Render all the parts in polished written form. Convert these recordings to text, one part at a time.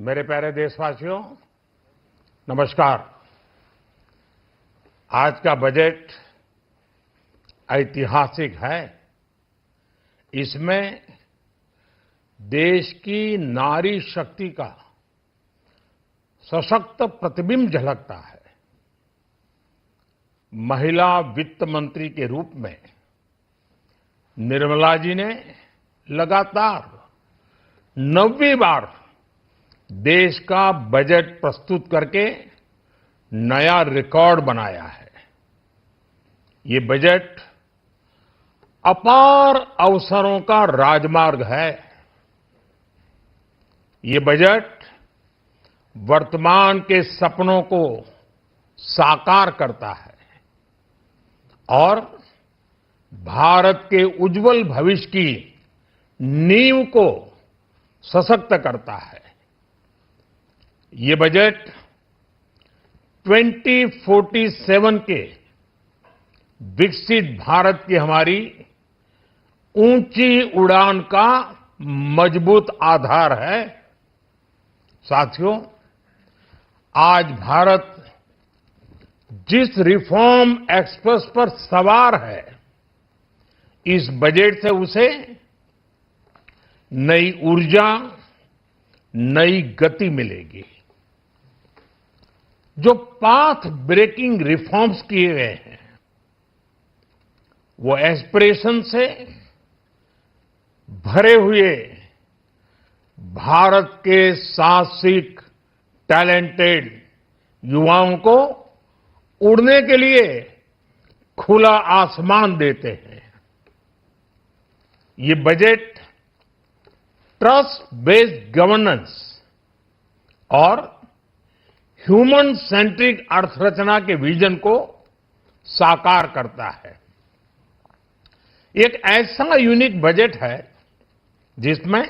मेरे प्यारे देशवासियों, नमस्कार। आज का बजट ऐतिहासिक है। इसमें देश की नारी शक्ति का सशक्त प्रतिबिंब झलकता है। महिला वित्त मंत्री के रूप में निर्मला जी ने लगातार 9वीं बार देश का बजट प्रस्तुत करके नया रिकॉर्ड बनाया है। ये बजट अपार अवसरों का राजमार्ग है। ये बजट वर्तमान के सपनों को साकार करता है और भारत के उज्जवल भविष्य की नींव को सशक्त करता है। ये बजट 2047 के विकसित भारत की हमारी ऊंची उड़ान का मजबूत आधार है। साथियों, आज भारत जिस रिफॉर्म एक्सप्रेस पर सवार है, इस बजट से उसे नई ऊर्जा, नई गति मिलेगी। जो पाथ ब्रेकिंग रिफॉर्म्स किए गए हैं, वो एस्पिरेशन से भरे हुए भारत के साहसिक, टैलेंटेड युवाओं को उड़ने के लिए खुला आसमान देते हैं। ये बजट ट्रस्ट बेस्ड गवर्नेंस और ह्यूमन सेंट्रिक अर्थरचना के विजन को साकार करता है। एक ऐसा यूनिक बजट है जिसमें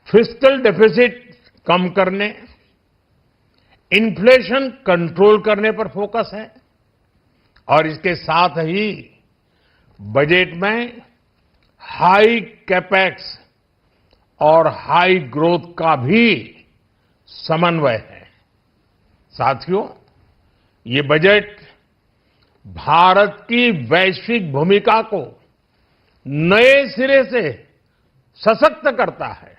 फिस्कल डेफिसिट कम करने, इन्फ्लेशन कंट्रोल करने पर फोकस है और इसके साथ ही बजट में हाई कैपेक्स और हाई ग्रोथ का भी समन्वय है। साथियों, ये बजट भारत की वैश्विक भूमिका को नए सिरे से सशक्त करता है।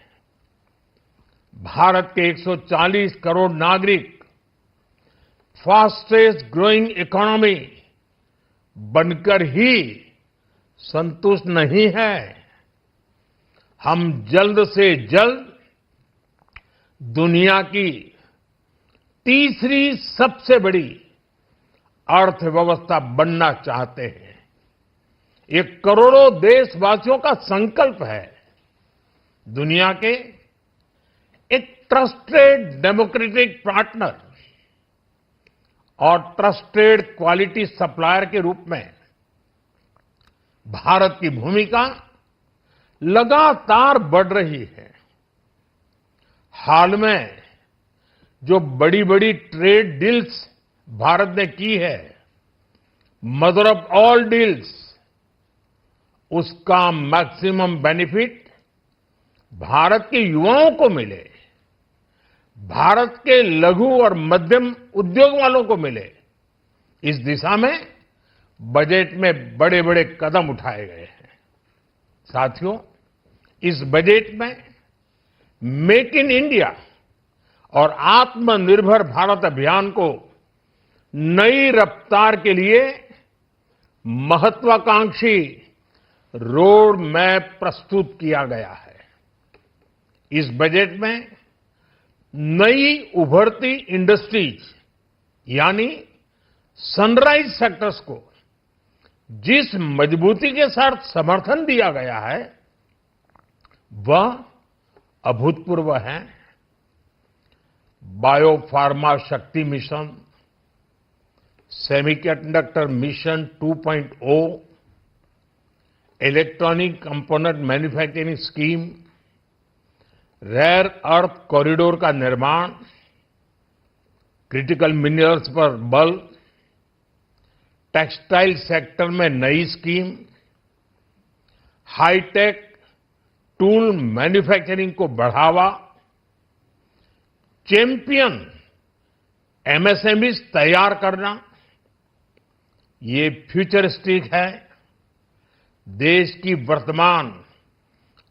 भारत के 140 करोड़ नागरिक फास्टेस्ट ग्रोइंग इकोनॉमी बनकर ही संतुष्ट नहीं है। हम जल्द से जल्द दुनिया की तीसरी सबसे बड़ी अर्थव्यवस्था बनना चाहते हैं। ये करोड़ों देशवासियों का संकल्प है। दुनिया के एक ट्रस्टेड डेमोक्रेटिक पार्टनर और ट्रस्टेड क्वालिटी सप्लायर के रूप में भारत की भूमिका लगातार बढ़ रही है। हाल में जो बड़ी बड़ी ट्रेड डील्स भारत ने की है, मदर ऑफ ऑल डील्स, उसका मैक्सिमम बेनिफिट भारत के युवाओं को मिले, भारत के लघु और मध्यम उद्योग वालों को मिले। इस दिशा में बजट में बड़े बड़े कदम उठाए गए हैं। साथियों, इस बजट में मेक इन इंडिया और आत्मनिर्भर भारत अभियान को नई रफ्तार के लिए महत्वाकांक्षी रोड मैप प्रस्तुत किया गया है। इस बजट में नई उभरती इंडस्ट्रीज यानी सनराइज सेक्टर्स को जिस मजबूती के साथ समर्थन दिया गया है, वह अभूतपूर्व है। Biopharma Shakti mission, semiconductor mission 2.0, electronic component manufacturing scheme, rare earth corridor का निर्माण, क्रिटिकल मिनरल्स पर बल, टेक्सटाइल सेक्टर में नई स्कीम, हाईटेक टूल मैन्युफैक्चरिंग को बढ़ावा, चैंपियन एमएसएमईज तैयार करना, ये फ्यूचरिस्टिक है, देश की वर्तमान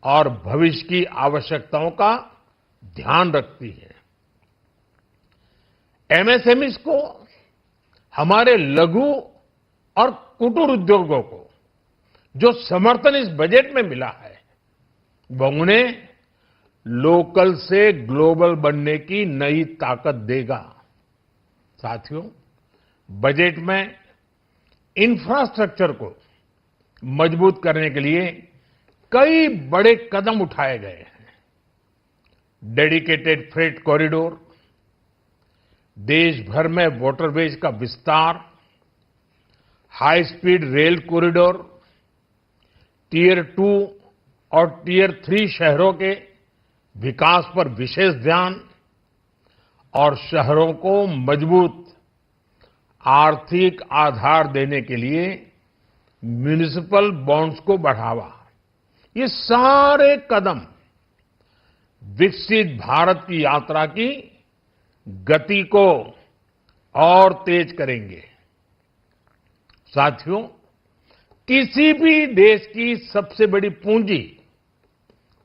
और भविष्य की आवश्यकताओं का ध्यान रखती है। एमएसएमईज को, हमारे लघु और कुटीर उद्योगों को जो समर्थन इस बजट में मिला है, वह उन्हें लोकल से ग्लोबल बनने की नई ताकत देगा। साथियों, बजट में इंफ्रास्ट्रक्चर को मजबूत करने के लिए कई बड़े कदम उठाए गए हैं। डेडिकेटेड फ्रेट कॉरिडोर, देश भर में वाटरवेज का विस्तार, high speed rail corridor, tier 2 और टियर 3 शहरों के विकास पर विशेष ध्यान और शहरों को मजबूत आर्थिक आधार देने के लिए म्युनिसिपल बॉन्ड्स को बढ़ावा, ये सारे कदम विकसित भारत की यात्रा की गति को और तेज करेंगे। साथियों, किसी भी देश की सबसे बड़ी पूंजी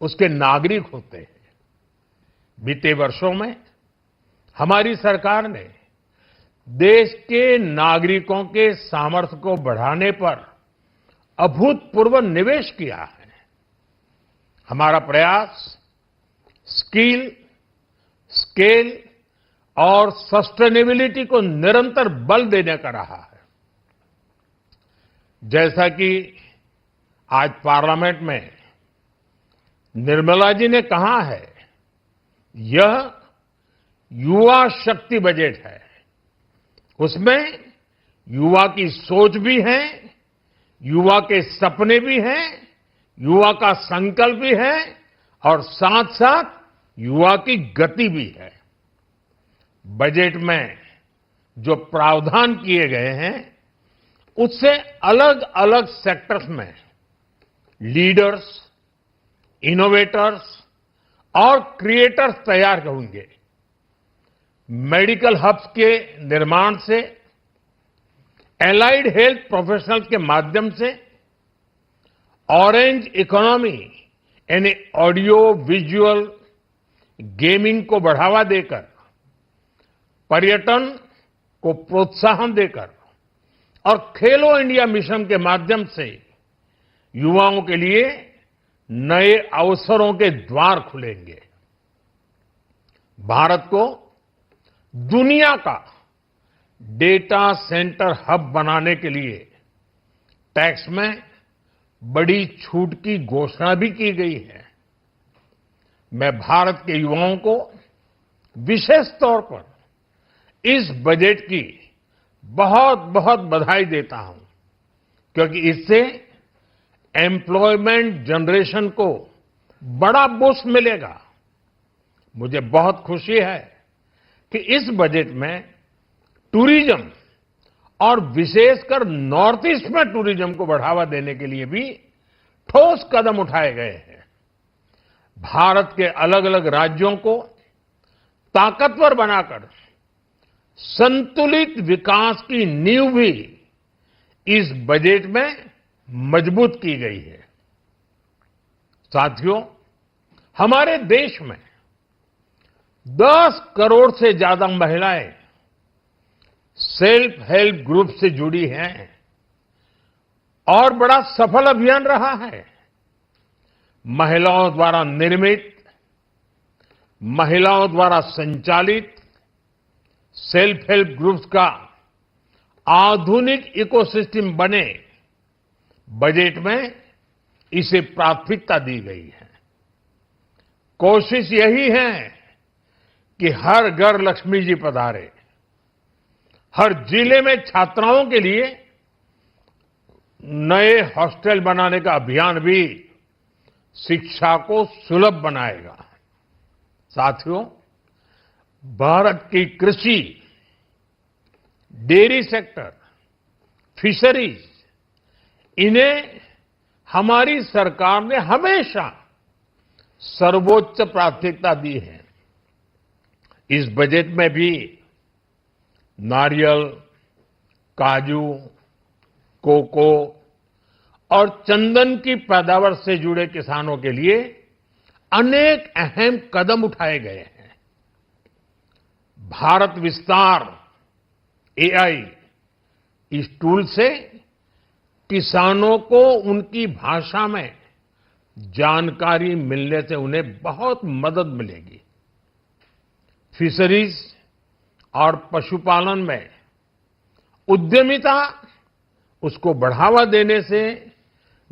उसके नागरिक होते हैं। बीते वर्षों में हमारी सरकार ने देश के नागरिकों के सामर्थ्य को बढ़ाने पर अभूतपूर्व निवेश किया है। हमारा प्रयास स्किल, स्केल और सस्टेनेबिलिटी को निरंतर बल देने का रहा है। जैसा कि आज पार्लियामेंट में निर्मला जी ने कहा है, यह युवा शक्ति बजट है। उसमें युवा की सोच भी है, युवा के सपने भी हैं, युवा का संकल्प भी है और साथ साथ युवा की गति भी है। बजट में जो प्रावधान किए गए हैं, उससे अलग अलग सेक्टर्स में लीडर्स, इनोवेटर्स और क्रिएटर्स तैयार होंगे। मेडिकल हब्स के निर्माण से, एलाइड हेल्थ प्रोफेशनल्स के माध्यम से, ऑरेंज इकोनॉमी यानी ऑडियो विजुअल गेमिंग को बढ़ावा देकर, पर्यटन को प्रोत्साहन देकर और खेलो इंडिया मिशन के माध्यम से युवाओं के लिए नए अवसरों के द्वार खुलेंगे। भारत को दुनिया का डेटा सेंटर हब बनाने के लिए टैक्स में बड़ी छूट की घोषणा भी की गई है। मैं भारत के युवाओं को विशेष तौर पर इस बजट की बहुत बहुत बधाई देता हूं, क्योंकि इससे एम्प्लॉयमेंट जनरेशन को बड़ा बूस्ट मिलेगा। मुझे बहुत खुशी है कि इस बजट में टूरिज्म और विशेषकर नॉर्थ ईस्ट में टूरिज्म को बढ़ावा देने के लिए भी ठोस कदम उठाए गए हैं। भारत के अलग अलग राज्यों को ताकतवर बनाकर संतुलित विकास की नींव भी इस बजट में मजबूत की गई है। साथियों, हमारे देश में 10 करोड़ से ज्यादा महिलाएं सेल्फ हेल्प ग्रुप से जुड़ी हैं और बड़ा सफल अभियान रहा है। महिलाओं द्वारा निर्मित, महिलाओं द्वारा संचालित सेल्फ हेल्प ग्रुप्स का आधुनिक इकोसिस्टम बने, बजट में इसे प्राथमिकता दी गई है। कोशिश यही है कि हर घर लक्ष्मी जी पधारे। हर जिले में छात्राओं के लिए नए हॉस्टल बनाने का अभियान भी शिक्षा को सुलभ बनाएगा। साथियों, भारत की कृषि, डेयरी सेक्टर, फिशरीज, इन्हें हमारी सरकार ने हमेशा सर्वोच्च प्राथमिकता दी है। इस बजट में भी नारियल, काजू, कोको और चंदन की पैदावार से जुड़े किसानों के लिए अनेक अहम कदम उठाए गए हैं। भारत विस्तार एआई इस टूल से किसानों को उनकी भाषा में जानकारी मिलने से उन्हें बहुत मदद मिलेगी। फिशरीज और पशुपालन में उद्यमिता, उसको बढ़ावा देने से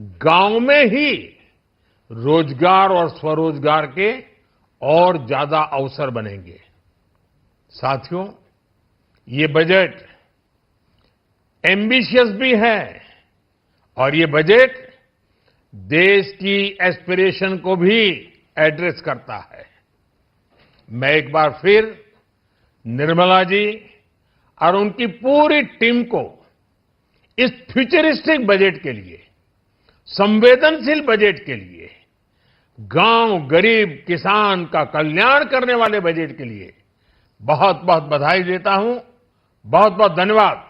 गांव में ही रोजगार और स्वरोजगार के और ज्यादा अवसर बनेंगे। साथियों, ये बजट एम्बिशियस भी है और ये बजट देश की एस्पिरेशन को भी एड्रेस करता है। मैं एक बार फिर निर्मला जी और उनकी पूरी टीम को इस फ्यूचरिस्टिक बजट के लिए, संवेदनशील बजट के लिए, गांव, गरीब, किसान का कल्याण करने वाले बजट के लिए बहुत बहुत बधाई देता हूं। बहुत बहुत धन्यवाद।